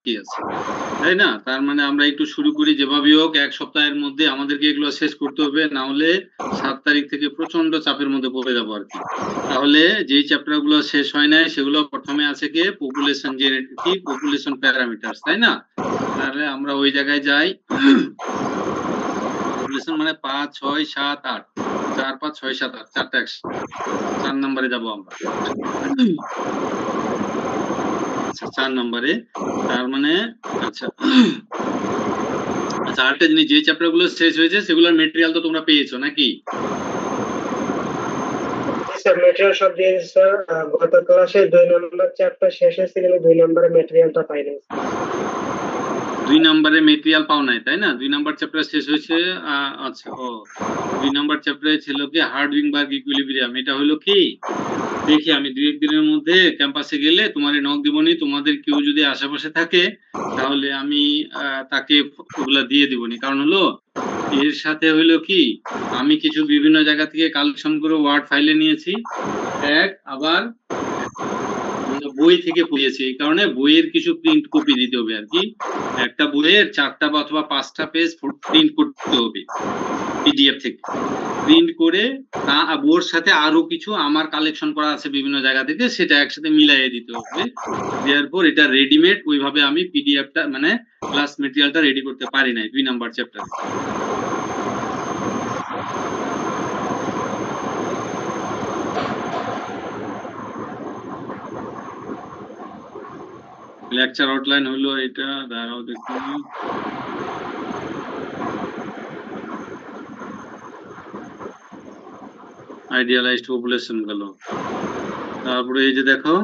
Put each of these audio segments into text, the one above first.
বাকি আছে, তাই না? তার মানে আমরা একটু শুরু করি যেভাবে হোক, 1 সপ্তাহের মধ্যে আমাদেরকে এগুলো শেষ করতে হবে, না হলে 7 তারিখ থেকে প্রচন্ড চাপের মধ্যে পড়ে যাবো আর কি। তাহলে যেই চ্যাপ্টার গুলো শেষ হয় নাই সেগুলো প্রথমে আছে কি পপুলেশন জেনেটিক, পপুলেশন প্যারামিটার্স, তাই না? তাহলে আমরা ওই জায়গায় যাই। পপুলেশন মানে 5 6 7 8, 4 5 6 7 8, চারটা 4 নম্বরে যাব আমরা। আচ্ছা 4 নম্বরে, তার মানে আচ্ছা আচ্ছা আরেকটা জিনিস, যে চ্যাপ্টার গুলো শেষ হয়েছে সেগুলোর মেটেরিয়াল তো তোমরা পেয়েছো নাকি? স্যার মেটেরিয়াল সব দিয়েছি স্যার। গত ক্লাসে 2 নম্বর চ্যাপ্টার শেষ হয়েছে, কিন্তু 2 নম্বরের মেটেরিয়ালটা পাইনি। 2 নম্বরে মেটেরিয়াল পাও নাই, তাই না? 2 নম্বর চ্যাপ্টার শেষ হয়েছে। আচ্ছা, ও 2 নম্বর চ্যাপ্টারে ছিল কি হার্ডউইংবার্গ ইকুইলিব্রিয়াম। এটা হলো কি, দেখি আমি 2-1 দিনের মধ্যে ক্যাম্পাসে গেলে তোমারে নক দিবনি, তোমাদের কেউ যদি আশেপাশে থাকে তাহলে আমি তাকে ওগুলা দিয়ে দিবনি। কারণ হলো এর সাথে হইলো কি, আমি কিছু বিভিন্ন জায়গা থেকে কালেকশন করে ওয়ার্ড ফাইলে নিয়েছি, আবার বই থেকে পড়িয়েছি, এই কারণে বইয়ের কিছু প্রিন্ট কপি দিতে হবে আর কি। একটা বইয়ের 4টা বা অথবা 5টা পেজ প্রিন্ট করতে হবে পিডিএফ থেকে, প্রিন্ট করে তা ওর সাথে আরো কিছু আমার কালেকশন করা আছে বিভিন্ন জায়গা থেকে, সেটা একসাথে মিলাইয়ে দিতে হবে। দেওয়ার পর এটা রেডিমেড ওইভাবে আমি পিডিএফটা মানে ক্লাস মেটেরিয়ালটা রেডি করতে পারি নাই 2 নাম্বার চ্যাপ্টারে। লেকচার আউটলাইন হলো এটা, দাঁড়াও দেখি, আইডিয়ালাইজড পপুলেশন গেল। তারপরে এই যে দেখো,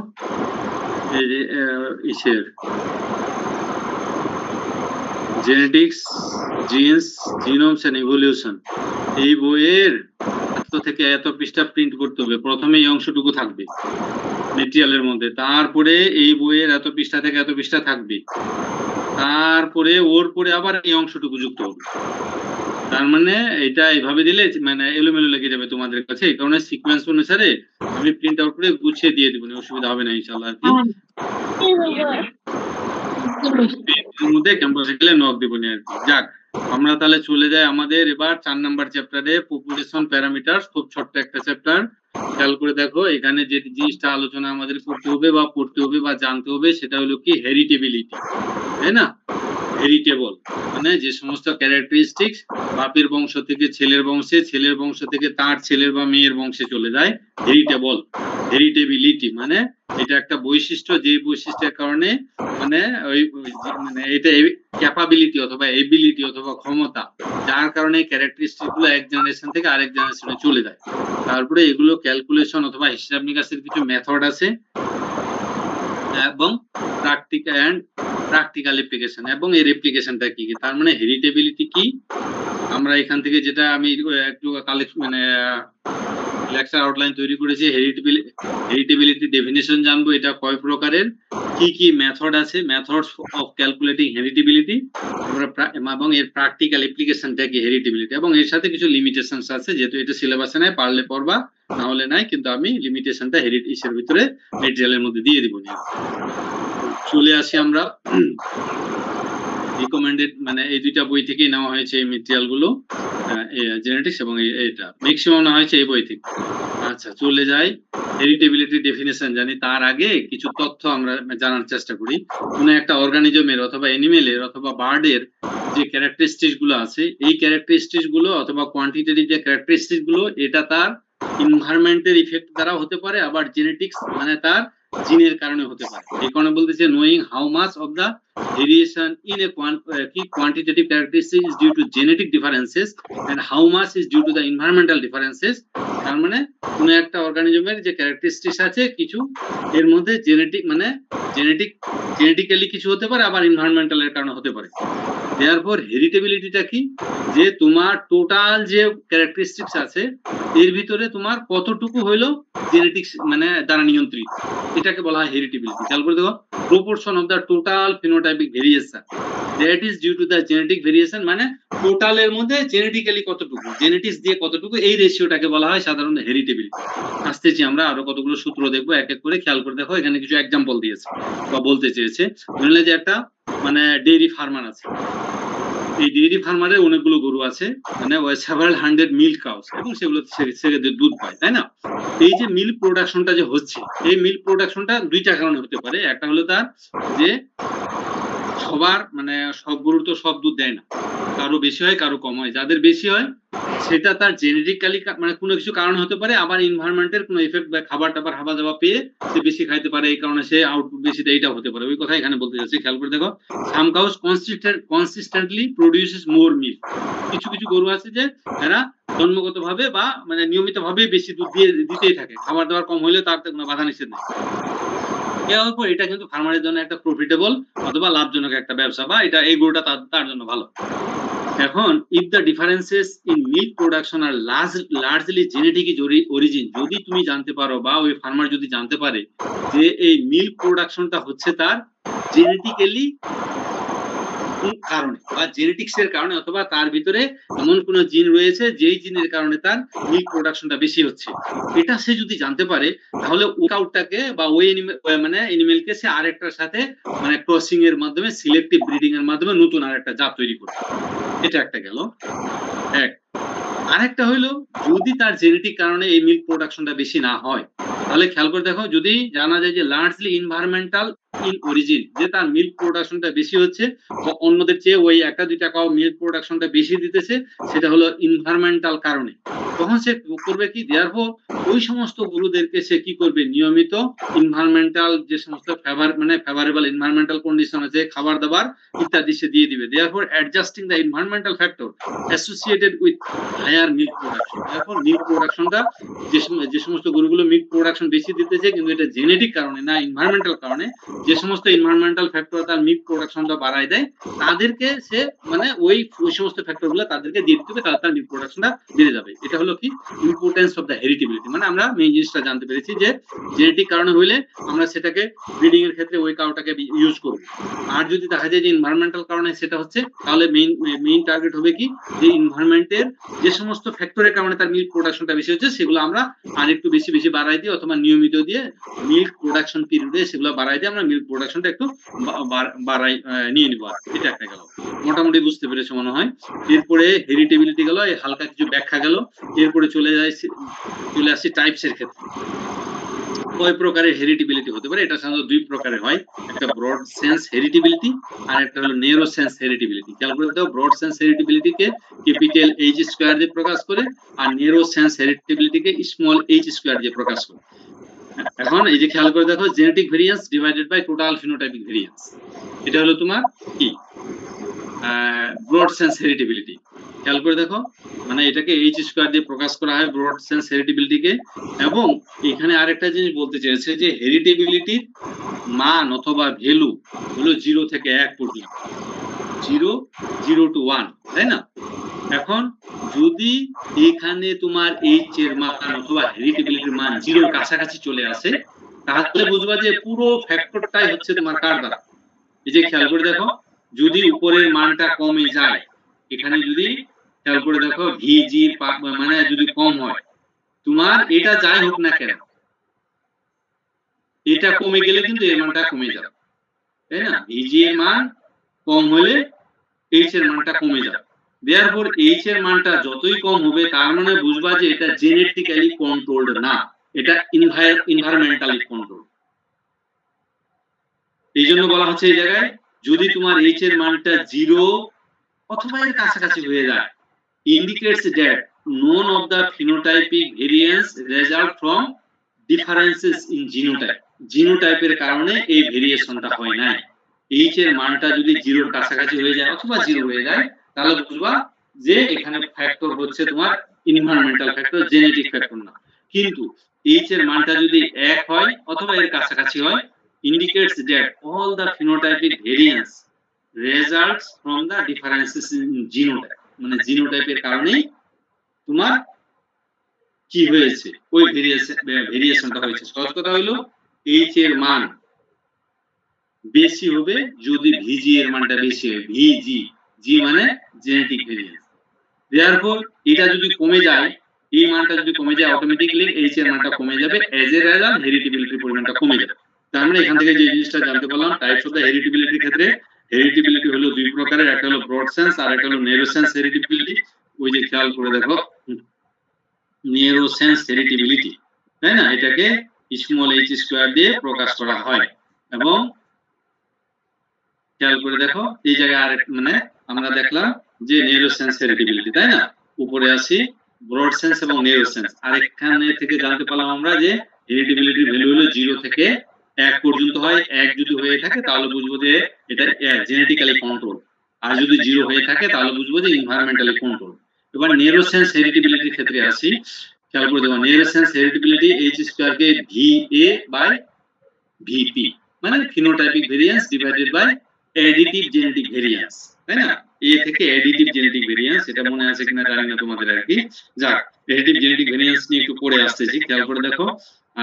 এই যে ইসের জেনেটিক্স, জিনস, জিনোমস এন্ড ইভলিউশন, এই বইয়ের এত থেকে এত পৃষ্ঠা প্রিন্ট করতে হবে। প্রথমে এই অংশটুকু থাকবে মেটেরিয়ালের মধ্যে, তারপরে এই বইয়ের এত পৃষ্ঠা থেকে এত পৃষ্ঠা থাকবে, তারপরে ওর পরে আবার এই অংশটুকু যুক্ত হবে। তার মানে এটা এইভাবে দিলে মানে এলোমেলো লেগে যাবে তোমাদের কাছে, এই কারণে সিকোয়েন্স অনুসারে আমি প্রিন্ট আউট করে গুছিয়ে দিয়ে দেবো, অসুবিধা হবে না ইনশাআল্লাহ আর কি। এর মধ্যে ক্যাম্পাসে গেলে নক দিবনি আর কি। যাক, আমরা তাহলে চলে যাই আমাদের এবার 4 নাম্বার চ্যাপ্টারে, পপুলেশন প্যারামিটারস। খুব ছোট্ট একটা চ্যাপ্টার, খেয়াল করে দেখো। এখানে যে জিনিসটা আলোচনা আমাদের করতে হবে বা পড়তে হবে বা জানতে হবে সেটা হলো কি হেরিটেবিলিটি, তাই না? হেরিটেবল মানে যে সমস্ত ক্যারেক্টারিস্টিক্স বাপের বংশ থেকে ছেলের বংশে, ছেলের বংশ থেকে তার ছেলের বা মেয়ের বংশে চলে যায়, হেরিটেবল। হেরিটেবিলিটি মানে এটা একটা বৈশিষ্ট্য, যে বৈশিষ্ট্যের কারণে মানে ওই মানে এটা ক্যাপাবিলিটি অথবা এবিলিটি অথবা ক্ষমতা, যার কারণে ক্যারেক্টারিস্টিক গুলো এক জেনারেশন থেকে আরেক জেনারেশনে চলে যায়। তারপরে এগুলো ক্যালকুলেশন অথবা হিসাব নিকাশের কিছু মেথড আছে, এবং প্র্যাকটিক্যাল অ্যাপ্লিকেশন, এবং এর অ্যাপ্লিকেশনটা কি কি। তার মানে হেরিটেবিলিটি কি, আমরা এখান থেকে যেটা আমি একটু কালেক্ট মানে লেকচার আউটলাইন তৈরি করেছি, হেরিটেবিলিটি ডেফিনিশন জানবো, এটা কয় প্রকারের, কি কি মেথড আছে, মেথডস অফ ক্যালকুলেটিং হেরিটেবিলিটি, এবং এর প্র্যাকটিক্যাল অ্যাপ্লিকেশনটা কি হেরিটেবিলিটি, এবং এর সাথে কিছু লিমিটেশনস আছে, যেহেতু এটা সিলেবাসে নাই, পারলে পড়বা না হলে নাই, কিন্তু আমি লিমিটেশনটা হেরিটেজের ভিতরে মেটেরিয়ালের মধ্যে দিয়ে দিব। চলে আসি আমরা রিকমেন্ডেড, মানে এই দুইটা বই থেকেই নেওয়া হয়েছে এই মেটেরিয়াল গুলো, জেনেটিক্স এবং এটা ম্যাক্সিমাম নেওয়া হয়েছে এই বই থেকে। আচ্ছা চলে যাই, হেরিটেবিলিটি ডেফিনিশন জানি, তার আগে কিছু তথ্য আমরা জানার চেষ্টা করি। কোনো একটা অর্গানিজমের অথবা অ্যানিমেলের অথবা বার্ডের যে ক্যারেক্টারিস্টিক্স গুলো আছে, এই ক্যারেক্টারিস্টিক্স গুলো অথবা কোয়ান্টিটেটিভ যে ক্যারেক্টারিস্টিক্স গুলো, এটা তার এনভায়রনমেন্টের ইফেক্ট দ্বারা হতে পারে, আবার জেনেটিক্স মানে তার জিনের কারণে হতে পারে। এই কারণে বলতেছে knowing how much of the variation in a quantitative characteristic is due to genetic differences and how much is due to the environmental differences। তার মানে কোন একটা অর্গানিজমের যে ক্যারেক্টারিস্টিক্স আছে কিছু, এর মধ্যে জেনেটিক্যালি কিছু হতে পারে, আবার এনভায়রনমেন্টালের কারণে হতে পারে। therefore হেরিটেবিলিটিটা কি, যে তোমার টোটাল যে ক্যারেক্টারিস্টিক্স আছে এর ভিতরে তোমার কতটুকু হইলো জেনেটিক্স মানে দ্বারা নিয়ন্ত্রিত, এটাকে বলা হয় হেরিটেবিলিটি। খেয়াল করে দেখো, proportion of the total phenotypic variation, that is due to the genetic variation, মানে টোটালের মধ্যে জেনেটিক্যালি কতটুকু, জেনেটিক্স দিয়ে কতটুকু, এই রেশিওটাকে বলা হয় সাধারণত হেরিটেবিলিটি। আসতেছি আমরা আরো কতগুলো সূত্র দেখবো, এক এক করে খেয়াল করে দেখো। এখানে কিছু এক্সাম্পল দিয়েছে বা বলতে চেয়েছে। ধরলে যে একটা মানে ডেইরি ফার্মার আছে, এই ডেইরি ফার্মারের অনেকগুলো গরু আছে, মানে সেভারাল হান্ড্রেড মিল্ক কাউস, এবং সেগুলো থেকে দুধ পায়, তাই না? এই যে মিল্ক প্রোডাকশনটা যে হচ্ছে, এই মিল্ক প্রোডাকশনটা দুইটা কারণে হতে পারে। একটা হলো তার যে সবার মানে সব গরু তো সব দুধ দেয় না, কারো বেশি হয় কারো কম হয়। যাদের বেশি হয় সেটা তার জেনেটিক্যালি মানে কোনো কিছু কারণ হতে পারে, আবার এনভায়রনমেন্টের কোনো এফেক্ট বা খাবার টাবার হাবা দাবা পেয়ে সে বেশি খাইতে পারে, এই কারণে সে আউটপুট বেশি দেয়, এটা হতে পারে। ওই কথা এখানে বলতে যাচ্ছি, খেয়াল করে দেখো। সাম কাউস কনসিস্টেন্টলি প্রোডিউসেস মোর মিল্ক, কিছু কিছু গরু আছে যে এরা জন্মগতভাবে বা মানে নিয়মিতভাবে বেশি দুধ দিতেই থাকে, খাবার দাবার কম হলে তার কোনো বাধা নিষেধ নেই। এটা কিন্তু ফার্মারের জন্য একটা প্রফিটেবল অথবা লাভজনক একটা ব্যবসা, বা এটা এই গরুটা তার জন্য ভালো। এখন if the differences in milk production are largely genetic origin, যদি তুমি জানতে পারো বা ওই ফার্মার যদি জানতে পারে যে এই মিল্ক প্রোডাকশনটা হচ্ছে তার জেনেটিক্যালি কারণে বা জেনেটিক্স এর কারণে, অথবা তার ভিতরে এমন কোন জিন রয়েছে যেই জিনের কারণে তার মিল্ক প্রোডাকশনটা বেশি হচ্ছে, এটা সে যদি জানতে পারে, তাহলে ওই কাউটাকে বা ওই মানে এনিমেলকে সে আরেকটার সাথে মানে ক্রসিং এর মাধ্যমে, সিলেক্টিভ ব্রিডিং এর মাধ্যমে নতুন আরেকটা জাত তৈরি করবে। এটা একটা গেল এক। আরেকটা হইলো, যদি তার জেনেটিক কারণে এই মিল্ক প্রোডাকশনটা বেশি না হয়, তাহলে খেয়াল করে দেখো, যদি জানা যায় যে লার্জলি এনভায়রনমেন্টাল ইন অরিজিন, যে তার মিল্ক প্রোডাকশনটা বেশি হচ্ছে বা অন্যদের চেয়ে ওই একটা দুইটা কাউ মিল্ক প্রোডাকশনটা বেশি দিতেছে, সেটা হলো এনভায়রনমেন্টাল কারণে, তখন সে করবে কি, দেয়ারফর ওই সমস্ত গরুদেরকে সে কি করবে, নিয়মিত এনভায়রনমেন্টাল যে সমস্ত ফেভারেবল এনভায়রনমেন্টাল কন্ডিশন আছে, খাবার দাবার ইত্যাদি সে দিয়ে দিবে। Therefore adjusting the environmental factor associated with higher milk production. এখন মিল্ক প্রোডাকশনটা যে সমস্ত গরুগুলো মিল্ক প্রোডাকশন বেশি দিতেছে, কিন্তু এটা জেনেটিক কারণে না এনভায়রনমেন্টাল কারণে, যে সমস্ত এনভায়রনমেন্টাল ফ্যাক্টর তার মিল্ক প্রোডাকশনটা বাড়ায় দেয়, তাদেরকে সে মানে ওই সমস্ত ফ্যাক্টর গুলো তাদেরকে দিয়ে দিতে হবে, তার মিল্ক প্রোডাকশনটা বেড়ে যাবে। এটা হলো কি ইম্পর্টেন্স অফ দ্য হেরিটেবিলিটি, মানে আমরা মেইন জিনিসটা জানতে পেরেছি যে জেনেটিক কারণে হইলে আমরা সেটাকে ব্রিডিং এর ক্ষেত্রে ওই কাউটাকে ইউজ করব। আর যদি দেখা যায় যে এনভায়রনমেন্টাল কারণে সেটা হচ্ছে, তাহলে মেইন টার্গেট হবে কি, যে এনভায়রনমেন্টের যে সমস্ত ফ্যাক্টরের কারণে তার মিল্ক প্রোডাকশনটা বেশি হচ্ছে, সেগুলো আমরা আর একটু বেশি বাড়াই দিই, অথবা নিয়মিত দিয়ে মিল্ক প্রোডাকশন পিরিয়ডে সেগুলো বাড়াই দিয়ে আমরা মিল্ক প্রোডাকশনটা একটু বাড়াই নিয়ে নিব। এটা একটা গেল, মোটামুটি বুঝতে পেরেছো মনে হয়। এরপরে হেরিটেবিলিটি গেল, এই হালকা কিছু ব্যাখ্যা গেল। এরপরে চলে আসছি টাইপস এর ক্ষেত্রে। কয় প্রকারের হেরিটেবিলিটি হতে পারে? এটা সাধারণত দুই প্রকারের হয়, একটা ব্রড সেন্স হেরিটেবিলিটি আর একটা হলো ন্যারো সেন্স হেরিটেবিলিটি। খেয়াল করে দাও, ব্রড সেন্স হেরিটেবিলিটিকে ক্যাপিটাল এইচ স্কয়ার দিয়ে প্রকাশ করে, আর ন্যারো সেন্স হেরিটেবিলিটিকে স্মল এইচ স্কয়ার দিয়ে প্রকাশ করে। এখন এই যে খেয়াল করে দেখো, genetic variance divided by total phenotypic variance, এটা হলো তোমার কি ব্রড সেন্স হেরিটেবিলিটি। খেয়াল করে দেখো, মানে এটাকে এইচ স্কয়ার দিয়ে প্রকাশ করা হয় ব্রড সেন্স হেরিটেবিলিটিকে। এবং এখানে আরেকটা জিনিস বলতে চেয়েছে যে হেরিটেবিলিটির মান অথবা ভ্যালু হলো 0 থেকে 1 পর্যন্ত, 0 to 1, তাই না? এখন যদি এখানে তোমার এইচ এর মান অথবা হেরিটেবিলিটির মান 0 এর কাছাকাছি চলে আসে, তাহলে বুঝবা যে পুরো ফ্যাক্টরটাই হচ্ছে তোমার কার দ্বারা। এই যে খেয়াল করে দেখো, যদি উপরের মানটা কমে যায়, এখানে যদি খেয়াল করে দেখো ভিজি মানে যদি কম হয়, তোমার এটা যাই হোক না কেন, এটা কমে গেলে কিন্তু এর মানটা কমে যাবে, তাই না? ভিজি এর মান কম হলে এইচ এর মানটা কমে যাবে। দেয়ারফর এইচ এর মানটা যতই কম হবে, তার মানে বুঝবা যে এটা জেনেটিক্যালি কন্ট্রোলড না, এটা এনভায়রনমেন্টালি কন্ট্রোল। এই জন্য বলা হচ্ছে এই জায়গায়, যদি তোমার এইচ এর মানটা 0 অথবা এর কাছাকাছি হয়ে যায়, indicates that none of the phenotypic variance result from differences in genotype. জিনোটাইপের কারণে এই ভেরিয়েশনটা হয় নাই। এইচ এর মানটা যদি 0 এর কাছাকাছি হয়ে যায় অথবা 0 হয়ে যায়, তাহলে বুঝবা যে এখানে ফ্যাক্টর হচ্ছে তোমার এনভায়রনমেন্টাল ফ্যাক্টর, জেনেটিক ফ্যাক্টর না। কিন্তু এইচ এর মানটা যদি 1 হয় অথবা এর কাছাকাছি হয়, indicates that all the phenotypic variance results from the differences in genotype, মানে জিনোটাইপের কারণেই তোমার কি হয়েছে, ওই ভেরিয়েশনটা হয়েছে। সহজ কথা হলো, এইচ এর মান বেশি হবে যদি ভিজি এর মানটা বেশি হয়। ভিজি, জি মানে জেনেটিক ভেরিয়েন্স। দেয়ারফর এটা যদি কমে যায়, এই মানটা যদি কমে যায় অটোমেটিক্যালি এইচ এর মানটা কমে যাবে, এজ এ রেজাল্ট হেরিডিবিলিটির পরিমাণটা কমে যাবে। তার মানে এখান থেকে যে জিনিসটা জানতে পারলাম টাইপস অফ দ্য হেরিডিবিলিটির ক্ষেত্রে হেরিডিবিলিটি হলো দুই প্রকারের, একটা হলো ব্রড সেন্স আর একটা হলো ন্যারো সেন্স হেরিডিবিলিটি। ওই যে খেয়াল করে দেখো ন্যারো সেন্স হেরিডিবিলিটি, তাই না, এটাকে স্মল এইচ স্কয়ার দিয়ে প্রকাশ করা হয়। এবং খেয়াল করে দেখো এই জায়গায় আরেক মানে আমরা দেখলাম যে ন্যারো সেন্স হেরিডিবিলিটি, তাই না, উপরে আসি ব্রড সেন্স এবং ন্যারো সেন্স। আরেকখানে থেকে জানতে পারলাম আমরা যে হেরিডিবিলিটির ভ্যালু হলো 0 থেকে 1 পর্যন্ত হয়। 1 যদি হয়ে থাকে তাহলে বুঝবো যে এটা জেনেটিক্যালি কন্ট্রোল, আর যদি 0 হয়ে থাকে তাহলে বুঝবো যে এনভায়রনমেন্টালি কন্ট্রোল। এবার ন্যারো সেন্স হেরিডিবিলিটির ক্ষেত্রে আসি, খেয়াল করে দেখো narrow sense heritability H square কে VA বাই VP মানে phenotypic variance divided by additive genetic variance, তাই না। এ থেকে অ্যাডিটিভ জেনেটিক ভেরিয়েন্স, এটা মনে আছে কিনা জানি না তোমাদের আর কি। যাক, অ্যাডিটিভ জেনেটিক ভেরিয়েন্স নিয়ে একটু পড়ে আসতেছি, খেয়াল করে দেখো।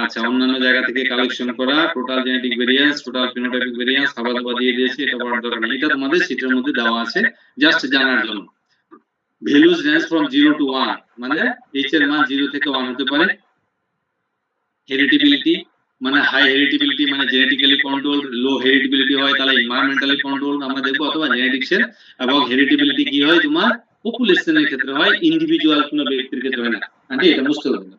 আচ্ছা, অন্যান্য জায়গা থেকে কালেকশন করা total genetic variance, total phenotypic variance হাবাদবা দিয়ে দিয়েছি, এটা পড়ার দরকার নেই, এটা তোমাদের শীটের মধ্যে দেওয়া আছে জাস্ট জানার জন্য। ভ্যালুজ রেঞ্জ ফ্রম 0 টু 1 মানে এইচ এর মান 0 থেকে 1 হতে পারে। হেরিডিবিলিটি মানে হাই হেরিডিবিলিটি মানে জেনেটিক্যালি কন্ট্রোল, লো হেরিডিবিলিটি হয় তাহলে এনভায়রনমেন্টালি কন্ট্রোল আমরা দেখবো, অথবা জেনেটিক্সের। এবং হেরিডিবিলিটি কি হয় তোমার পপুলেশনের ক্ষেত্রে হয়, ইন্ডিভিজুয়াল কোনো ব্যক্তির ক্ষেত্রে হয় না। আন্টি এটা বুঝতে হবে না,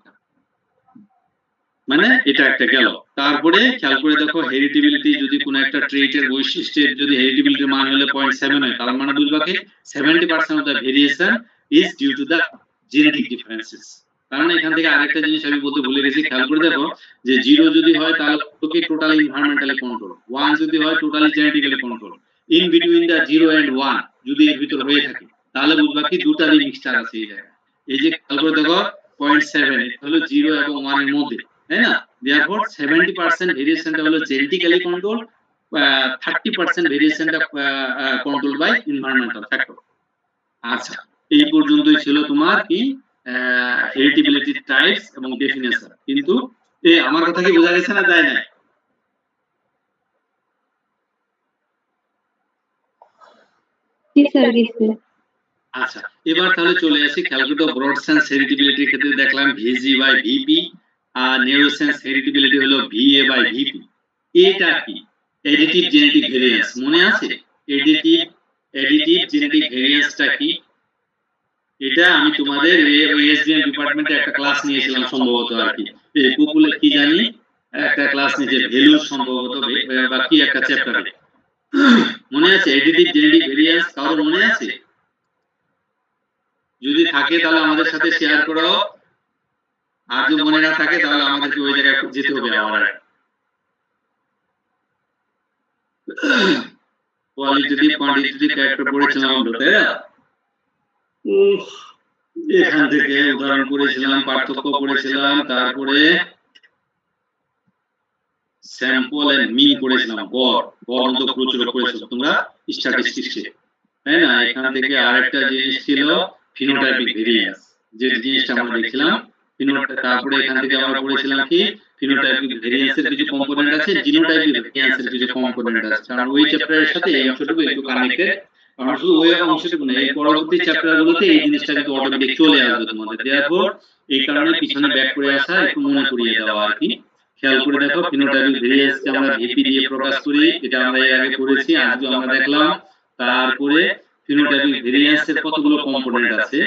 মানে এটা একটা গেল। তারপরে খেয়াল করে দেখো হেরিডিবিলিটি যদি কোনো একটা ট্রেটের বৈশিষ্ট্যের যদি হেরিডিবিলিটির মান হলে 0.7 হয়, তার মানে বুঝবা কি 70% of the variation is due to the genetic differences. কারণ এখান থেকে আরেকটা জিনিস আমি বলতে ভুলে গেছি, খেয়াল করে দেখো যে 0 যদি হয় তাহলে তোকে টোটালি এনভায়রনমেন্টালি কন্ট্রোল, 1 যদি হয় totally genetically control, in between the 0 and 1 যদি এর ভিতর হয়ে থাকে তাহলে বুঝবা কি দুটারই মিক্সচার আছে এই জায়গায়। এই যে খেয়াল করে দেখো 0.7 এটা হলো 0 এবং 1 এর মধ্যে, তাই না। therefore 70% ভেরিয়েশনটা হলো জেনেটিক্যালি কন্ট্রোল, 30% ভেরিয়েশনটা কন্ট্রোল বাই এনভায়রনমেন্টাল ফ্যাক্টর। আচ্ছা, এই পর্যন্তই ছিল তোমার কি হেরিডিবিলিটি টাইপস এবং ডেফিনেশন। কিন্তু এই আমার কথা কি বোঝা গেছে না যায় না? জি স্যার গেছে। আচ্ছা, এবার তাহলে চলে আসি খেয়াল করতে ব্রড সেন্স হেরিডিবিলিটির ক্ষেত্রে দেখলাম ভিজি বাই ভিপি, আর ন্যারো সেন্স হেরিডিবিলিটি হলো ভিএ বাই ভিপি। এটা কি অ্যাডিটিভ জেনেটিক ভেরিয়েন্স মনে আছে? অ্যাডিটিভ জেনেটিক ভেরিয়েন্সটা কি? এটা আমি তোমাদের এসডিএম ডিপার্টমেন্টে একটা ক্লাস নিয়েছিলাম সম্ভবত আর কি, পপুলে কি জানি একটা ক্লাস নিয়েছে ভ্যালুজ সম্ভবত বা কি একটা চ্যাপ্টারে মনে আছে? অ্যাডিটিভ জেনেটিক ভেরিয়েন্স কারো মনে আছে? যদি থাকে তাহলে আমাদের সাথে শেয়ার করো, আর যদি মনে না থাকে তাহলে আমাদেরকে ওই জায়গায় যেতে হবে আবার। কোয়ালিটেটিভ কোয়ান্টিটেটিভ ক্যারেক্টার পড়েছিলাম আমরা, তাই না? এখান থেকে উদাহরণ পড়েছিলাম, পার্থক্য পড়েছিলাম, তারপরে স্যাম্পল এন্ড মিন পড়েছিলাম, গড় মতো প্রচুর পড়েছিল তোমরা স্ট্যাটিস্টিক্সে, তাই না। এখান থেকে আরেকটা জিনিস ছিল ফিনোটাইপিক ভেরিয়েন্স, যে জিনিসটা আমরা দেখছিলাম তারপরে এখান থেকে আমরা পড়েছিলাম কি ফিনোটাইপিক ভেরিয়েন্সের কিছু কম্পোনেন্ট আছে, জিনোটাইপিক ভেরিয়েন্সের কিছু কম্পোনেন্ট আছে। কারণ ওই চ্যাপ্টারের সাথে এই অংশটুকু একটু কানেক্টেড, কারণ শুধু ওই অংশটুকু না, এই পরবর্তী চ্যাপ্টারগুলোতে এই জিনিসটা কিন্তু অটোমেটিক চলে আসবে তোমাদের। দেয়ারফর এই কারণে পিছনে ব্যাক করে আসা, একটু মনে করিয়ে দেওয়া আর কি। খেয়াল করে দেখো ফিনোটাইপিক ভেরিয়েন্সকে আমরা ভিপি দিয়ে প্রকাশ করি, এটা আমরা এর আগে পড়েছি, আজকে আমরা দেখলাম। তারপরে ফিনোটাইপিক ভেরিয়েন্সের কতগুলো কম্পোনেন্ট আছে,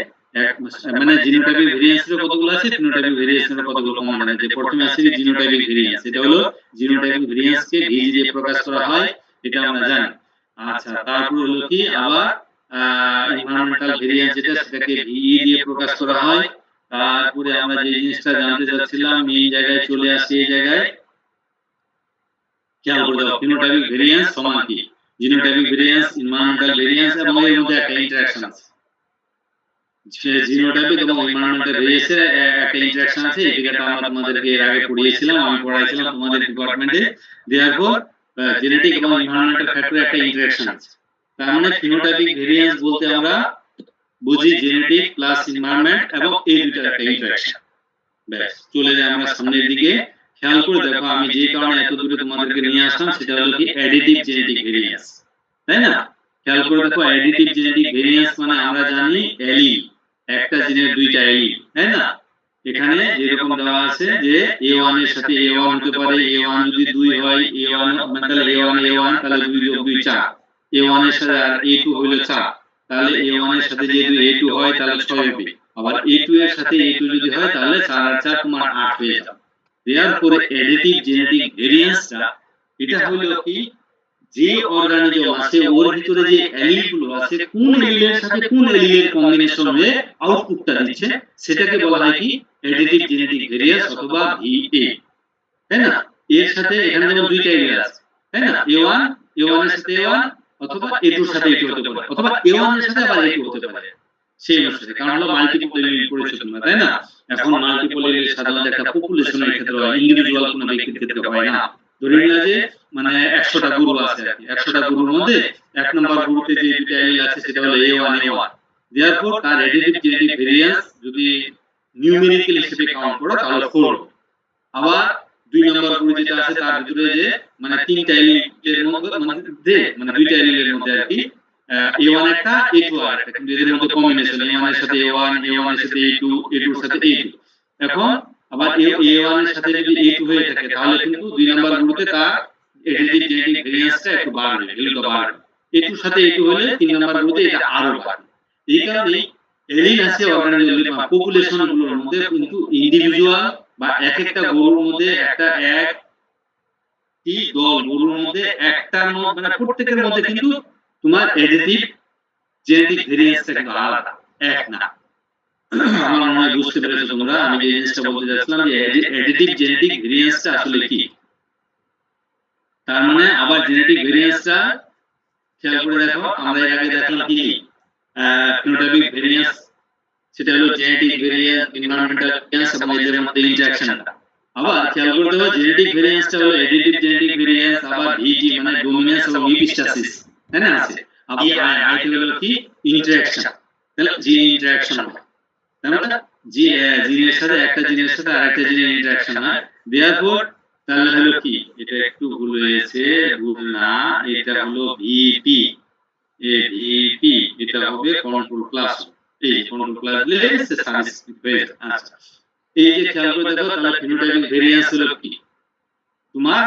মানে জিনোটাইপিক ভেরিয়েন্সের কতগুলো আছে, ফিনোটাইপিক ভেরিয়েন্সের কতগুলো কম্পোনেন্ট আছে। প্রথমে আছে জিনোটাইপিক ভেরিয়েন্স, এটা হলো জিনোটাইপিক ভেরিয়েন্সকে ভিজি দিয়ে প্রকাশ করা হয়, এটা আমরা জানি। আচ্ছা, তারপর হলো কি আবার এনভায়রনমেন্টাল ভেরিয়েন্স যেটা, সেটাকে ভিই দিয়ে প্রকাশ করা হয়। তারপরে আমরা যে জিনিসটা জানতে চাচ্ছিলাম মেইন জায়গায় চলে আসি, এই জায়গায় খেয়াল করে দাও ফিনোটাইপিক ভেরিয়েন্স সমান কি জিনোটাইপিক ভেরিয়েন্স, এনভায়রনমেন্টাল ভেরিয়েন্স, এবং এর মধ্যে একটা ইন্টারঅ্যাকশন আছে। জিনোটাইপিক এবং এনভায়রনমেন্টাল ভেরিয়েন্সের একটা ইন্টারঅ্যাকশন আছে, এই ফিগারটা আমরা তোমাদেরকে এর আগে পড়িয়েছিলাম, আমি পড়াইছিলাম তোমাদের ডিপার্টমেন্টে। দেয়ারফর জেনেটিক এবং এনভায়রনমেন্টাল ফ্যাক্টরে একটা ইন্টারঅ্যাকশন আছে। তার মানে ফিনোটাইপিক ভেরিয়েন্স বলতে আমরা বুঝি জেনেটিক প্লাস এনভায়রনমেন্ট এবং এই দুইটার একটা ইন্টারঅ্যাকশন। ব্যাস, চলে যায় আমরা সামনের দিকে। খেয়াল করে দেখো আমি যে কারণে এত দূরে তোমাদেরকে নিয়ে আসলাম সেটা হলো কি অ্যাডিটিভ জেনেটিক ভেরিয়েন্স, তাই না? খেয়াল করে দেখো অ্যাডিটিভ জেনেটিক ভেরিয়েন্স মানে আমরা জানি এলিল, একটা জিনের দুইটা এলিল, তাই না? এখানে যেরকম দেওয়া আছে যে A1 এর সাথে A1 হতে পারে, A1 যদি 2 হয় A1 মানে তাহলে A1 A1 তাহলে 2 যোগ 2 4, A1 এর সাথে আর A2 হলো 4, তাহলে A1 এর সাথে যেহেতু A2 হয় তাহলে 6 হবে, আবার A2 এর সাথে A2 যদি হয় তাহলে 4 আর 4 তোমার 8 হয়ে যাবে। Therefore অ্যাডিটিভ জেনেটিক ভেরিয়েন্সটা এটা হলো কি যে অর্গানিজম আছে ওর ভিতরে যে অ্যালিল গুলো আছে কোন অ্যালিলের সাথে কোন অ্যালিলের কম্বিনেশন হয়ে আউটপুটটা দিচ্ছে সেটাকে বলা হয় কি অ্যাডিটিভ জেনেটিক ভেরিয়েন্স অথবা VA, তাই না? এর সাথে এখানে যেমন দুইটা অ্যালিল আছে, তাই না? A1 এর সাথে A1 অথবা A2 এর সাথে A2 হতে পারে, অথবা A1 এর সাথে আবার A2 হতে পারে, সেই অনুসারে, কারণ হলো মাল্টিপল এলিল পড়েছো তোমরা, তাই না? এখন মাল্টিপল এলিল সাধারণত একটা পপুলেশনের ক্ষেত্রে হয়, ইন্ডিভিজুয়াল কোনো ব্যক্তির ক্ষেত্রে হয় না। ধরে নিলা যে মানে 100টা গরু আছে আর কি, 100টা গরুর মধ্যে এক নম্বর গরুতে যে দুইটা এলিল আছে সেটা হলো A1 A1, therefore তার অ্যাডিটিভ জেনেটিক ভেরিয়েন্স যদি নিউমেরিক্যাল হিসেবে কাউন্ট করো তাহলে 4 হবে। আবার 2 নম্বর গরু যেটা আছে তার ভিতরে যে মানে তিনটা এলিলের মধ্যে মানে দুইটা এলিলের মধ্যে আর কি A1 একটা A2 আর একটা, কিন্তু এদের মধ্যে কম্বিনেশন A1 এর সাথে A1 A1 এর সাথে A2 A2 এর সাথে A2, এখন আবার A1 এর সাথে যদি A2 হয়ে থাকে তাহলে কিন্তু 2 নম্বর গ্রুপে তার অ্যাডিটিভ জেনেটিক ভেরিয়েন্সটা একটু বাড়বে, ভ্যালুটা বাড়বে। A2 এর সাথে A2 হলে 3 নম্বর গ্রুপে এটা আরো বাড়বে। এই কারণে এলিল আছে অর্গানিজম পপুলেশন গুলোর মধ্যে, কিন্তু ইন্ডিভিজুয়াল বা এক একটা গরুর মধ্যে একটা এক কি দল গরুর মধ্যে একটার মধ্যে মানে প্রত্যেকের মধ্যে কিন্তু তোমার অ্যাডিটিভ জেনেটিক ভেরিয়েন্সটা কিন্তু আলাদা, এক না। আমার মনে হয় বুঝতে পেরেছো তোমরা আমি যে জিনিসটা বলতে যাচ্ছিলাম যে অ্যাডিটিভ জেনেটিক ভেরিয়েন্সটা আসলে কি। তার মানে আবার জেনেটিক ভেরিয়েন্সটা খেয়াল করে দেখো, আমরা এর আগে দেখলাম কি ফিনোটাইপিক ভেরিয়েন্স, সেটা হলো জেনেটিক ভেরিয়েন্স, এনভায়রনমেন্টাল ভেরিয়েন্স এবং এদের মধ্যে ইন্টারঅ্যাকশনটা। আবার খেয়াল করতে হবে জেনেটিক ভেরিয়েন্সটা হলো অ্যাডিটিভ জেনেটিক ভেরিয়েন্স, আবার ভিজি মানে ডমিনেন্স এবং ইপিস্টাসিস, তাই না আছে। আবার আইটি হলো কি ইন্টারঅ্যাকশন, তাহলে জিন ইন্টারঅ্যাকশন হয়, তাই না? জিনের সাথে একটা জিনের সাথে আরেকটা জিনের ইন্টারঅ্যাকশন হয়, দেয়ারফর তাহলে হলো কি এটা একটু ভুল হয়েছে, ভুল না, এটা হলো ভিপি, ভিপি এটা হবে কন্ট্রোল প্লাস, এই কন্ট্রোল প্লাস দিলে সে সার্ভিস হয়ে যায়। আচ্ছা এই যে খেয়াল করে দেখো তাহলে ফিনোটাইপিক ভেরিয়েন্স হলো কি তোমার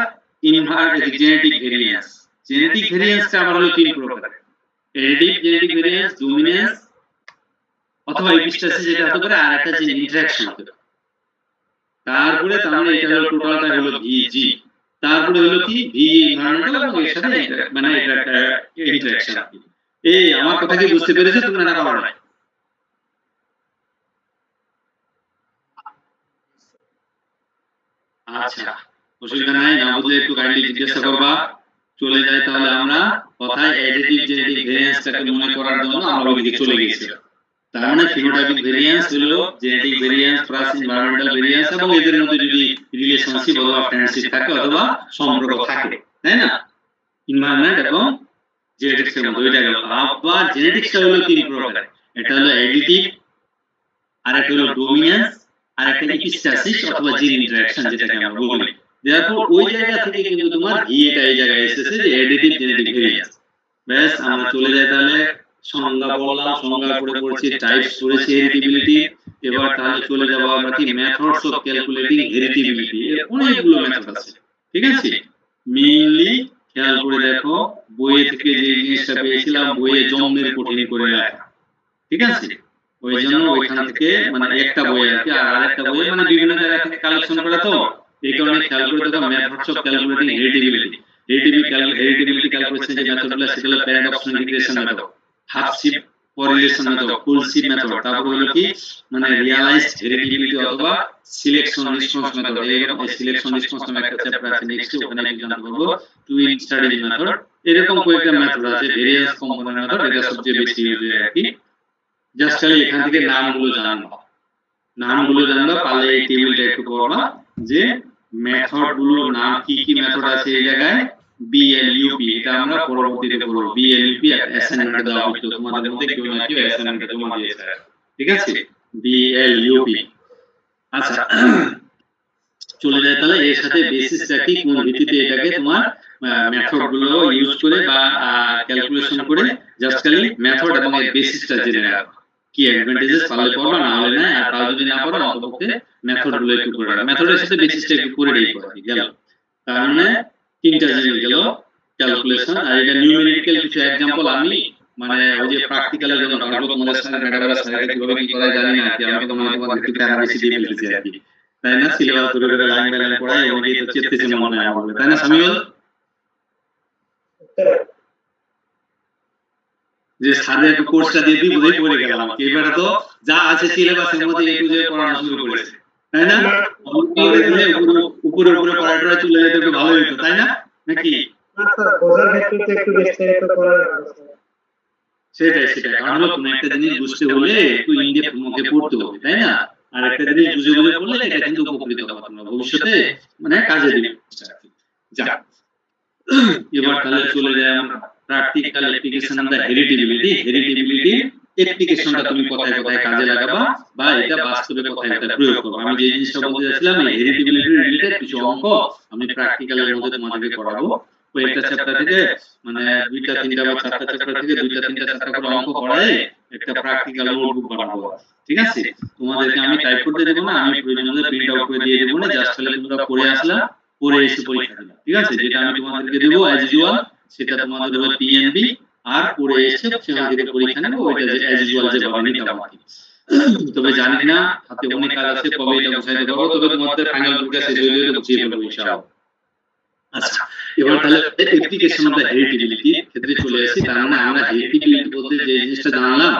জেনেটিক ভেরিয়েন্স। জেনেটিক ভেরিয়েন্সটা আবার হলো তিন প্রকার, অ্যাডিটিভ জেনেটিক ভেরিয়েন্স, ডমিনেন্স অথবা ইপিস্টাসিস যেটা হতে পারে, আর একটা জিন ইন্টারঅ্যাকশন হতে পারে। তারপরে তাহলে এটা হলো টোটালটা হলো ভিজি, তারপরে হলো কি ভি এনভায়রনমেন্টাল এবং এর সাথে মানে এটা একটা ইন্টারঅ্যাকশন। এই আমার কথা কি বুঝতে পেরেছো তোমরা না পারো না? আচ্ছা অসুবিধা নাই, না বুঝলে একটু কাইন্ডলি জিজ্ঞাসা করবা। চলে যায় তাহলে আমরা কথায় অ্যাডিটিভ জেনেটিক ভেরিয়েন্সটাকে মনে করার জন্য আমরা ওইদিকে চলে গেছি। তার মানে ফিনোটাইপিক ভেরিয়েন্স হলো genetic variance plus environmental variance, এবং এদের মধ্যে যদি রিলেশনশিপ অথবা ফ্রেন্ডশিপ থাকে অথবা সম্পর্ক থাকে, তাই না? এনভায়রনমেন্ট এবং জেনেটিক্স এর মধ্যে ওইটা গেল। আবার জেনেটিক্সটা হলো তিন প্রকার, এটা হলো অ্যাডিটিভ, আরেকটা হলো ডমিনেন্স, আরেকটা ইপিস্টাসিস অথবা জিন ইন্টারঅ্যাকশন যেটাকে আমরা বলি। দেয়ারফর ওই জায়গা থেকে কিন্তু তোমার ভিটা এই জায়গায় এসেছে যে অ্যাডিটিভ জেনেটিক ভেরিয়েন্স। বেশ আমরা চলে যাই তাহলে সংজ্ঞা বললাম, সংজ্ঞা পড়ে পড়ছি, টাইপস পড়েছি হেরিটেবিলিটি। এবার তাহলে চলে যাব আমরা কি মেথডস অফ ক্যালকুলেটিং হেরিটেবিলিটি। এর অনেকগুলো মেথড আছে, ঠিক আছে? মেইনলি খেয়াল করে দেখো বইয়ে থেকে যে জিনিসটা পেয়েছিলাম, বইয়ে জন্মের কঠিন করে লেখা, ঠিক আছে? ওই জন্য ওইখান থেকে মানে একটা বই আর কি, আর আরেকটা বই মানে বিভিন্ন জায়গা থেকে কালেকশন করা, তো এই কারণে খেয়াল করে দেখো methods of calculating heritability. Heritability calculation যে মেথডগুলো সেটা হলো paradox integration method, half shift correlation method, full shift method, তারপর হলো কি মানে রিয়ালাইজড হেরিটেবিলিটি অথবা সিলেকশন রেসপন্স মেথড। এরকম এই সিলেকশন রেসপন্স নামে একটা চ্যাপ্টার আছে নেক্সট, ওখানে একটু জানতে পারবো টুইন স্টাডি মেথড। এরকম কয়েকটা মেথড আছে, ভেরিয়েন্স কম্পোনেন্ট মেথড, এটা সবচেয়ে বেশি ইউজ হয় আর কি। জাস্ট খালি এখান থেকে নামগুলো জানবা, নামগুলো জানবা, পারলে এই টেবিলটা একটু পড়বা যে মেথড গুলোর নাম কি কি মেথড আছে এই জায়গায়। বিএলইউপি এটা আমরা পরবর্তীতে পড়ব, বিএলইউপি অ্যাসাইনমেন্টে দেওয়া হয়েছিল, তোমাদের মধ্যে কেউ না কেউ অ্যাসাইনমেন্টে জমা দিয়েছে, ঠিক আছে? বিএলইউপি। আচ্ছা চলে যায়, তাহলে এর সাথে বেসিসটা কি, কোন ভিত্তিতে এটাকে তোমার মেথড গুলো ইউজ করে বা ক্যালকুলেশন করে জাস্ট খালি মেথড এবং এর বেসিসটা জেনে রাখো। কি অ্যাডভান্টেজেস পারলে পড়বা, না হলে না, আর তাও যদি না পারো অন্তপক্ষে মেথড গুলো একটু করে রাখো, মেথডের সাথে বেসিসটা একটু করে রেখো আর কি। গেল, তার মানে তিনটা জিনিস গেল, ক্যালকুলেশন। আর এটা নিউমেরিক্যাল কিছু एग्जांपल আমি মানে ওই যে প্র্যাকটিক্যালের জন্য কারণ তোমাদের সাথে ম্যাডামরা স্যাররা কিভাবে কি করায় জানি না আর কি, আমি তো মনে হয় তোমাদের একটু প্যারা বেশি দিয়ে ফেলতেছি আর কি, তাই না? সিলেবাস ধরে ধরে লাইন বাই লাইন পড়াই, অনেকেই তো চেতেছে মনে হয় আমার, তাই না সামিউল? যে স্যারের কোর্সটা দিয়ে দিই বুঝেই পড়ে গেলাম আর কি, এবারে তো যা আছে সিলেবাসের মধ্যে একটু যে পড়ানো শুরু করেছে, তাই না? উপরে উপরে পড়াটা চলে যেতে একটু ভালো হতো, তাই না নাকি? বোঝার ক্ষেত্রে একটু বিস্তারিত করার সেটাই সেটাই, কারণ হলো কোনো একটা জিনিস বুঝতে হলে একটু ইনডেপথ মুখে পড়তে হবে, তাই না? আর একটা জিনিস বুঝে বুঝে পড়লে এটা কিন্তু উপকৃত হবে তোমরা ভবিষ্যতে, মানে কাজে দিবে। যাক, এবার তাহলে চলে যাই আমরা practical application of the heritability. Heritability অ্যাপ্লিকেশনটা তুমি কোথায় কোথায় কাজে লাগাবা বা এটা বাস্তবে কোথায় কোথায় প্রয়োগ করবে। আমি যে জিনিসটা বলতে যাচ্ছিলাম এই হেরিটেবিলিটি রিলেটেড কিছু অঙ্ক আমি প্র্যাকটিক্যালের মধ্যে তোমাদেরকে করাবো। তো একটা চ্যাপ্টার থেকে মানে দুইটা তিনটা বা চারটা চ্যাপ্টার থেকে দুইটা তিনটা চারটা করে অঙ্ক করায় একটা প্র্যাকটিক্যাল নোটবুক বানাবো, ঠিক আছে? তোমাদেরকে আমি টাইপ করতে দেব না, আমি প্রয়োজন হলে প্রিন্ট আউট করে দিয়ে দেব না, জাস্ট খালি তোমরা পড়ে আসলা, পড়ে এসে পরীক্ষা দিলা, ঠিক আছে? যেটা আমি তোমাদেরকে দেব অ্যাজ ইউজুয়াল সেটা তোমাদের হবে পিএনবি, আর পড়ে এসে সেখান থেকে পরীক্ষা নেব, ওইটা যে অ্যাজ ইউজুয়াল যেভাবে নিতাম আর কি। তবে জানি না হাতে অনেক কাজ আছে, কবে এটা বুঝাইতে পারবো, তবে তোমাদের ফাইনাল পরীক্ষা শেষ হয়ে গেলে বুঝিয়ে ফেলবো ইনশাআল্লাহ। আচ্ছা, এবার তাহলে অ্যাপ্লিকেশন অফ দা হেরিটেবিলিটি ক্ষেত্রে চলে আসি। তার মানে আমরা হেরিটেবিলিটি বলতে যে জিনিসটা জানলাম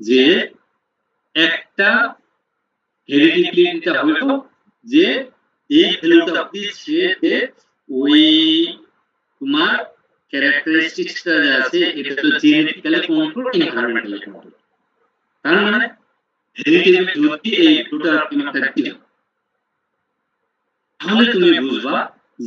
যে একটা হেরিটেবিলিটিটা হলো যে এই ভ্যালুটা দিচ্ছে যে ওই তোমার ক্যারেক্টারিস্টিক্সটা যা আছে এটা হলো জেনেটিক্যালি কন্ট্রোল, এনভায়রনমেন্টালি কন্ট্রোল। তার মানে হেরিটেবিলিটি যদি এই দুটো তুমি একটা দিও তাহলে তুমি বুঝবা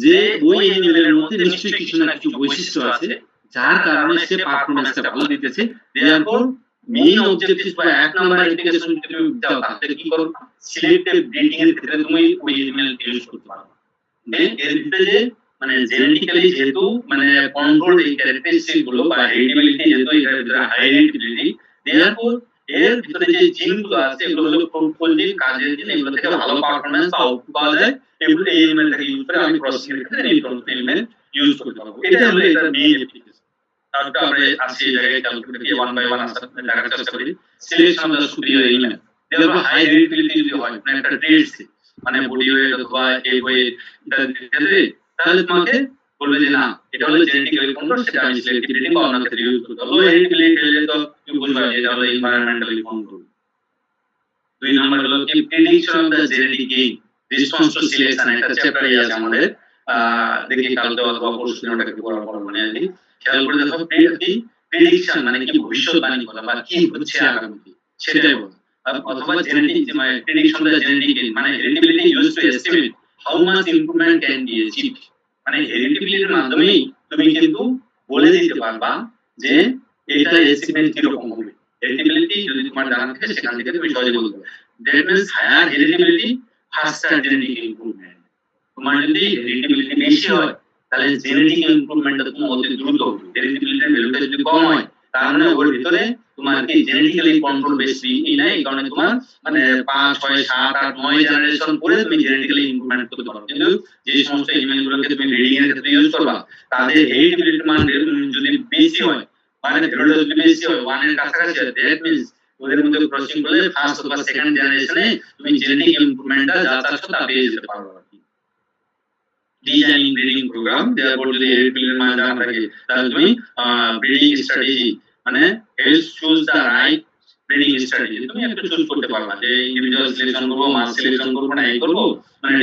যে ওই এনিমেলের মধ্যে নিশ্চয়ই কিছু না কিছু বৈশিষ্ট্য আছে যার কারণে সে পারফরম্যান্সটা ভালো দিতেছে। দেয়ারফর মেইন অবজেক্টিভ বা এক নাম্বার অ্যাপ্লিকেশন যদি তুমি দাও তাহলে কি করবে, সিলেক্টিভ ব্রিডিং এর ক্ষেত্রে তুমি ওই এনিমেল ইউজ করতে পারবে। মানে এর ভিতরে যে মানে জেনেটিক্যালি যেহেতু মানে কন্ট্রোল এই ক্যারেক্টারিস্টিক গুলো বা হেরিটেবিলিটি যেহেতু এটার ভিতরে হাই হেরিটেবিলিটি, দেয়ারফর এর ভিতরে যে জিনগুলো আছে এগুলো হলো ফ্রুটফুল জিন, কাজের জিন, এগুলো থেকে ভালো পারফরম্যান্স বা আউটপুট পাওয়া যায়। এগুলো এই এনিমেল থেকে ইউজ করে আমি ক্রসিং এর ক্ষেত্রে এই এনিমেল ইউজ করতে পারবো। এটা হলো এটা মেইন অ্যাপ্লিকেশন। তারপর আমরা আসি এই জায়গায় ক্যালকুলেট দিয়ে ওয়ান বাই ওয়ান দেখার চেষ্টা করি। Selection of the superior animal, দেখো হাই হেরিটেবিলিটি যদি হয় মানে একটা ট্রেডস মানে বডি ওয়েট অথবা এগ ওয়েট ইত্যাদি ক্ষেত্রে, তাহলে তোমাকে বলবে যে না এটা হলো জেনেটিক্যালি কন্ট্রোল, সেটা আমি সিলেক্টিভ ব্রিডিং বা অন্য ক্ষেত্রে ইউজ করতে পারবো। লো হেরিটেবিলিটি হলে তো তুমি বুঝবা যে এটা হলো এনভায়রনমেন্টালি কন্ট্রোল। দুই নাম্বার হলো কি prediction of the genetic gain response to selection, একটা চ্যাপ্টারই আছে আমাদের, দেখি কালকে অথবা পরশু দিন ওটাকে পড়াবো মানে আর কি। খেয়াল করে দেখো কি প্রেডিকশন মানে কি ভবিষ্যৎবাণী করা বা কি হচ্ছে আগামীতে সেটাই বলা, অথবা জেনেটিক মানে প্রেডিকশন দা জেনেটিক গেইন মানে heritability use to estimate how much improvement can be achieved. মানে হেরিটেবিলিটির মাধ্যমেই তুমি কিন্তু বলে দিতে পারবা যে এটা এস্টিমেট কি রকম হবে। হেরিটেবিলিটি যদি তোমার জানা থাকে সেখান থেকে তুমি সহজে বলতে পারবে। That means higher heritability faster genetic improvement. তোমার যদি হেরিটেবিলিটি বেশি হয় তাহলে জেনেটিক ইমপ্রুভমেন্টটা তোমার অতি দ্রুত হবে। হেরিটেবিলিটির ভ্যালুটা যদি কম হয় তার মানে ওর ভিতরে তোমার কি জেনেটিক্যালি কন্ট্রোল বেশি নাই, এই কারণে তোমার মানে 5 6 7 8 9 জেনারেশন পরে তুমি জেনেটিক্যালি ইমপ্রুভমেন্ট করতে পারো। কিন্তু যে সমস্ত এনিমেলগুলোকে তুমি ব্রিডিং এর ক্ষেত্রে ইউজ করবা তাদের হেরিটেবিলিটির মান যদি বেশি হয় মানে ভ্যালুটা যদি বেশি হয় 1 এর কাছাকাছি হয়, দ্যাট মিন্স ওদের মধ্যে ক্রসিং করলে ফার্স্ট অথবা সেকেন্ড জেনারেশনে তুমি জেনেটিক ইমপ্রুভমেন্টটা যা চাচ্ছ তা পেয়ে যেতে পারো আর কি। ডিজাইনিং ব্রিডিং প্রোগ্রাম, দেয়ারপর যদি হেরিটেবিলিটির মান জানা থাকে তাহলে তুমি ব্রিডিং স্ট্র্যাটেজি মানে help choose the right breeding strategy তুমি একটু চুজ করতে পারবা যে ইন্ডিভিজুয়াল সিলেকশন করবো, মাস সিলেকশন করবো না এই করবো, মানে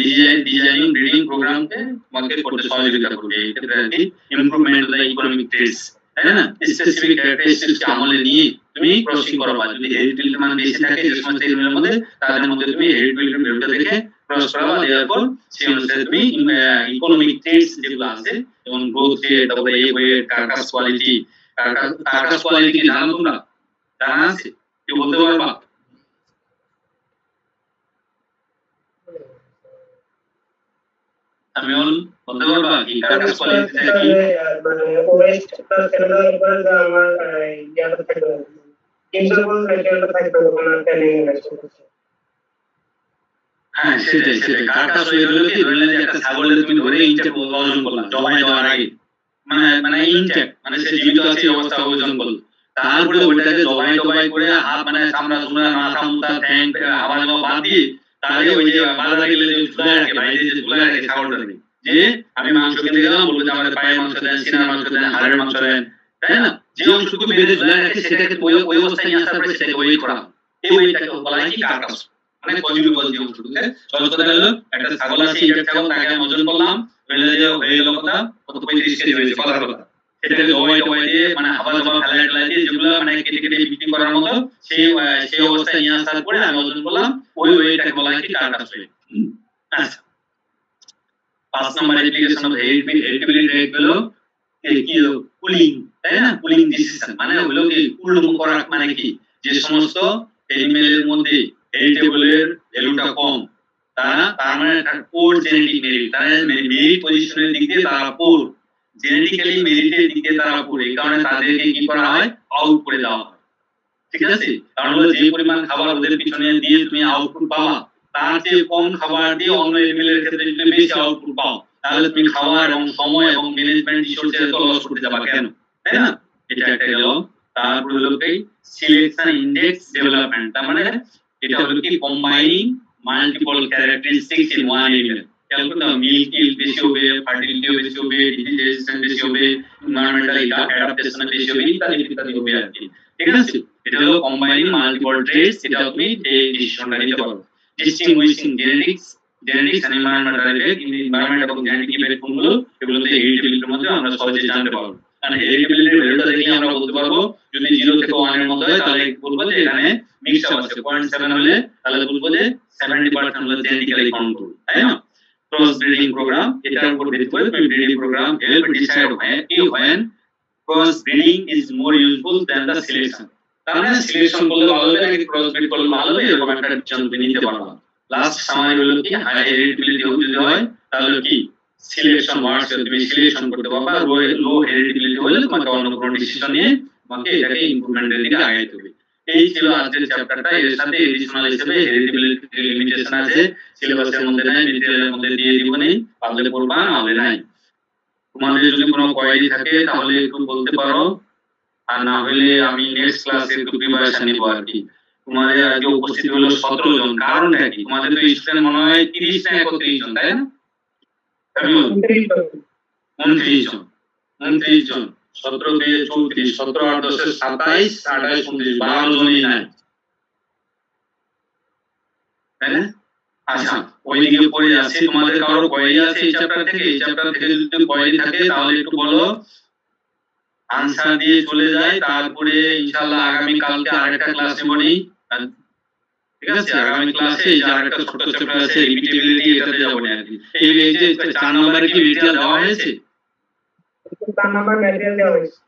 ডিজাইনিং ব্রিডিং প্রোগ্রামকে তোমাকে করতে সহযোগিতা করবে। এই ক্ষেত্রে আর কি improvement of the economic traits, তাই না? স্পেসিফিক ক্যারেক্টারিস্টিক্স আমলে নিয়ে তুমি ক্রসিং করবা। যদি হেরিটেবিলিটির মান বেশি থাকে যে সমস্ত এনিমেলের মধ্যে তাদের মধ্যে তুমি হেরিটেবিলিটির ভ্যালুটা দেখে ক্রস করাবা, দেয়ারপর সেই অনুসারে তুমি ইকোনমিক ট্রেডস যেগুলো আছে যেমন গ্রোথ রেট, তারপরে egg wait, carcass quality. Carcass quality কি জানো তোমরা? জানা আছে? কেউ বলতে পারবা? সামিউল বলতে পারবা কি কার্টাস স্যার, পলিসিসটা কি? মানে ওয়েস্ট প্লাস এনার্জির উপরে যে আমার ইয়াটা থাকবে, ইউজেবল ম্যাটেরিয়ালটা থাকবে ওখানে ট্যালিং আছে। হ্যাঁ সেটাই সেটাই কার্টাস ওয়েট হলো কি ধরে নিলে যে একটা ছাগলের তুমি ধরে ইনটেক ওজন করলা জবাই দেওয়ার আগে মানে ইনটেক মানে সে জীবিত আছে এই অবস্থা ওজন করলো, তারপরে ওইটাকে জবাই টবাই করে হাত মানে চামড়া চুমড়া মাথা মুথা ঠ্যাং হাওয়া যাওয়া বাদ দিয়ে তাহলে ওই যে বাজারে গেলে যে ঝুলাই রাখে বাইরে যে ঝুলাই রাখে ছাগলটাকে যে আমি মাংস কিনতে গেলাম বলবো যে আমাদের পায়ের মাংস দেন সিনার মাংস দেন হাড়ের মাংস দেন, তাই না? যে অংশটুকু বেঁধে ঝুলাই রাখে সেটাকে ওই অবস্থায় নিয়ে আসার পরে সেটাকে ওয়েট করা হয়, এই ওয়েটটাকে বলা হয় কি কার্টাস। মানে কনজিউমেবল যে অংশটুকু সহজ কথা হলো একটা ছাগল আছে ইনটেক ছাগল তাকে আমি ওজন করলাম বললে যে হয়ে গেল কথা কত 35 কেজি হয়েছে কথার কথা, সেটাকে জবাই টবাই দিয়ে মানে হাওয়া জবা ফেলাই টেলাই দিয়ে যেগুলো মানে কেটে কেটে বিক্রি করার মতো সেই অবস্থায় নিয়ে আসার পরে আমি ওজন করলাম ওই ওয়েটটাকে বলা হয় কি কার্টাস ওয়েট। আচ্ছা 5 নম্বর অ্যাপ্লিকেশন অফ হেরিডিটারি ট্র্যাক্ট হলো কি কুলিং, তাই না? কুলিং ডিসিশন মানে হলো কি কুলডম করা মানে কি যে সমস্ত এনিমেলের মধ্যে হেরিটেবলের ভ্যালুটা কম তার মানে পোর জেনেটিক মেরিট, তারা মেরিট পজিশনের দিক দিয়ে তারা পোর, জেনেটিক্যালি মেরিটের দিক দিয়ে তারা পোর, এই কারণে তাদেরকে কি করা হয় আউট করে দেওয়া হয়, ঠিক আছে? কারণ হলো যে পরিমাণ খাবার ওদের পিছনে দিয়ে তুমি আউটপুট পাওয়া তার চেয়ে কম খাবার দিয়ে অন্য এনিমেলের ক্ষেত্রে যদি বেশি আউটপুট পাও তাহলে তুমি খাবার এবং সময় এবং ম্যানেজমেন্ট রিসোর্সের এত লস করতে যাবা কেন, তাই না? এটা একটা গেল। তারপর হলো কি সিলেকশন ইন্ডেক্স ডেভেলপমেন্ট, তার মানে এটা হলো কি combining multiple characteristics in one animal. খেয়াল করতে হবে মিল্ক ইল্ড বেশি হবে, ফার্টিলিটিও বেশি হবে, ডিজিজ রেজিস্ট্যান্স বেশি হবে, এনভায়রনমেন্টাল অ্যাডাপ্টেশন বেশি হবে, ইত্যাদি ইত্যাদি হবে আর কি, ঠিক আছে? এটা হলো কম্বাইনিং মাল্টিপল ট্রেটস, এটা তুমি এই ডিসিশনটা নিতে পারো। Distinguishing genetics and environmental effect, environment এবং জেনেটিক ইফেক্ট কোনগুলো এগুলোতে হেরিডিটির মধ্যে আমরা সহজে জানতে পারবো। কারণ হেরিডিটির ভ্যালুটা দেখে আমরা বলতে পারবো যদি 0 থেকে 1 এর মধ্যে হয় তাহলে বলবো যে এখানে মিক্সড আছে, 0.7 হলে তাহলে বলবো যে 70% হলো জেনেটিক্যালি কন্ট্রোল, তাই না? ক্রস ব্রিডিং প্রোগ্রাম, এটার উপর ভিত্তি করে তুমি breeding programme help decide when cross breeding is more useful than the selection, তার মানে সিলেকশন করলে ভালো হবে নাকি ক্রস ব্রিড করলে ভালো হবে এরকম একটা ডিসিশন তুমি নিতে পারবা। লাস্ট সামারি হলো কি হাই হেরিডিটিভিটি যদি হয় তাহলে কি সিলেকশন ওয়ার্ডস তুমি সিলেকশন করতে পারবা, লো হেরিডিটিভিটি হলে তোমাকে অন্য কোনো ডিসিশন নিয়ে তোমাকে এটাকে ইমপ্রুভমেন্টের দিকে আগাইতে হবে। এই ছিল আজকের চ্যাপ্টারটা, এর সাথে এডিশনাল হিসেবে হেরিডিটিভিটি লিমিটেশন আছে, সিলেবাসের মধ্যে নাই, ম্যাটেরিয়ালের মধ্যে দিয়ে দিব নেই, পারলে পড়বা নাহলে নাই। তোমাদের যদি কোনো কোয়েরি থাকে তাহলে একটু বলতে পারো, আর না হলে আমি নেক্সট ক্লাসে একটু প্রিপারেশন নিব আর কি। তোমাদের আজকে উপস্থিত হলো 17 জন, কারণটা কি? তোমাদের তো স্টুডেন্ট মনে হয় 30 না 31 জন, তাই না? 29 জন, 29 জন, 17 দিয়ে 34, 17 আর 10 এ 27, 28 29, 12 জনই নাই, তাই না? আচ্ছা ওইদিকে পড়ে যাচ্ছি, তোমাদের কারো কোয়েরি আছে এই চ্যাপ্টার থেকে? এই চ্যাপ্টার থেকে যদি কোয়েরি থাকে তাহলে একটু বলো, আনসার দিয়ে চলে যাই, তারপরে ইনশাআল্লাহ আগামী কালকে আরেকটা ক্লাস নেব নি, ঠিক আছে? আগামী ক্লাসে এই যে আরেকটা ছোট চ্যাপ্টার আছে রিপিটেবিলিটি, এটাতে যাব না আর কি। এই যে 4 নম্বরে কি ম্যাটেরিয়াল দেওয়া হয়েছে? 4 নাম্বার ম্যাটেরিয়াল দেওয়া হয়েছে,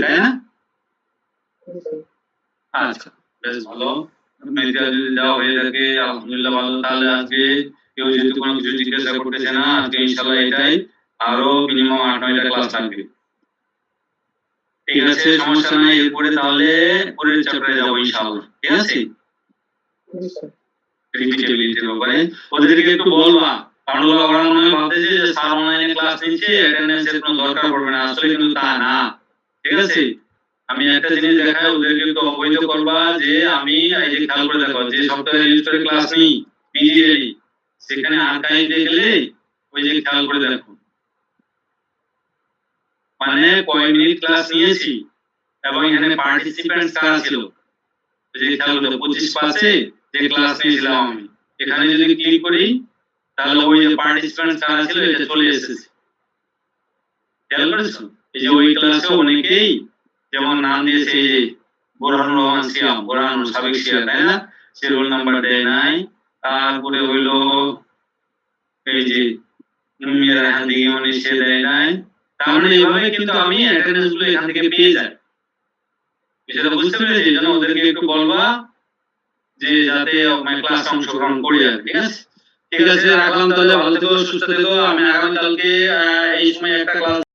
তাই না? আচ্ছা বেশ ভালো, ম্যাটেরিয়াল যদি দেওয়া হয়ে থাকে আলহামদুলিল্লাহ ভালো। তাহলে আজকে কেউ যদি কোনো কিছু জিজ্ঞাসা করতেছে না, আজকে ইনশাআল্লাহ এটাই, আরো মিনিমাম 8-9টা ক্লাস থাকবে, ঠিক আছে? সমস্যা নাই। এরপরে তাহলে পরের চ্যাপ্টারে যাব ইনশাআল্লাহ, ঠিক আছে? রিপিটেবিলিটির ব্যাপারে ওদেরকে একটু বলবা, কারণ ওরা মনে হয় ভাবতেছে যে স্যার অনলাইনে ক্লাস নিচ্ছে অ্যাটেন্ডেন্সের কোনো দরকার পড়বে না, আসলে কিন্তু তা না, ঠিক আছে? আমি একটা জিনিস দেখাই, ওদেরকে একটু অবহিত করবা যে আমি এই যে খেয়াল করে দেখো যে সপ্তাহে ইলিস্ট্রেটর ক্লাস নেই বিজিএলি, সেখানে আর্কাইভে গেলে ওই যে খেয়াল করে দেখো মানে কয় মিনিট ক্লাস নিয়েছি এবং এখানে পার্টিসিপেন্টস কারা ছিল, ওই যে খেয়াল করে 25 পাসে যে ক্লাস নিয়েছিলাম আমি, এখানে যদি ক্লিক করি তাহলে ওই যে পার্টিসিপেন্টস কারা ছিল এটা চলে এসেছে, খেয়াল করেছো? এই যে ওই ক্লাসে অনেকেই যেমন নাম দিয়েছে এই যে বোরহানুর রহমান সিয়াম, বোরহানুর সাবেক সিয়া, তাই না? সে রোল নাম্বার দেয় নাই। তারপরে হইলো এই যে মুমিয়া রাহান দিগিমনি, সে দেয় নাই। তার মানে এইভাবে কিন্তু আমি অ্যাটেন্ডেন্স গুলো এখান থেকে পেয়ে যাই, সেটা বুঝতে পেরেছি। এই জন্য ওদেরকে একটু বলবা যে যাতে ক্লাসে অংশগ্রহণ করে আর, ঠিক আছে? ঠিক আছে, রাখলাম তাহলে। ভালো থেকো, সুস্থ থেকো। আমি আগামীকালকে এই সময় একটা ক্লাস